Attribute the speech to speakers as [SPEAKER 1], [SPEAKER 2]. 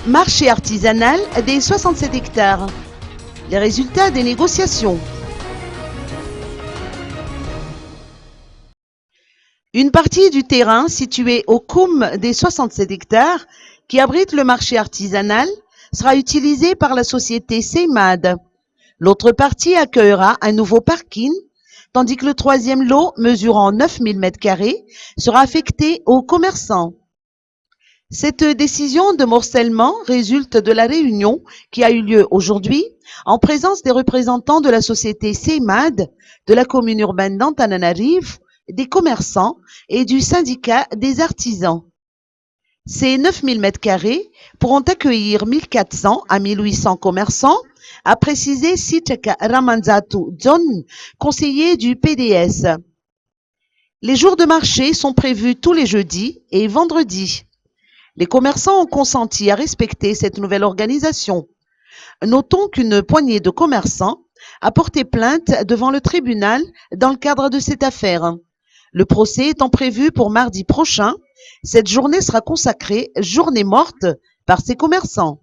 [SPEAKER 1] Marché artisanal des 67 hectares. Les résultats des négociations. Une partie du terrain situé au COUM des 67 hectares, qui abrite le marché artisanal, sera utilisée par la société CEMAD. L'autre partie accueillera un nouveau parking, tandis que le troisième lot, mesurant 9000 m², sera affecté aux commerçants. Cette décision de morcellement résulte de la réunion qui a eu lieu aujourd'hui en présence des représentants de la société CEMAD, de la commune urbaine d'Antananarivo, des commerçants et du syndicat des artisans. Ces 9000 m² pourront accueillir 1400 à 1800 commerçants, a précisé Sitaka Ramanzatu John, conseiller du PDS. Les jours de marché sont prévus tous les jeudis et vendredis. Les commerçants ont consenti à respecter cette nouvelle organisation. Notons qu'une poignée de commerçants a porté plainte devant le tribunal dans le cadre de cette affaire. Le procès étant prévu pour mardi prochain, cette journée sera consacrée journée morte par ces commerçants.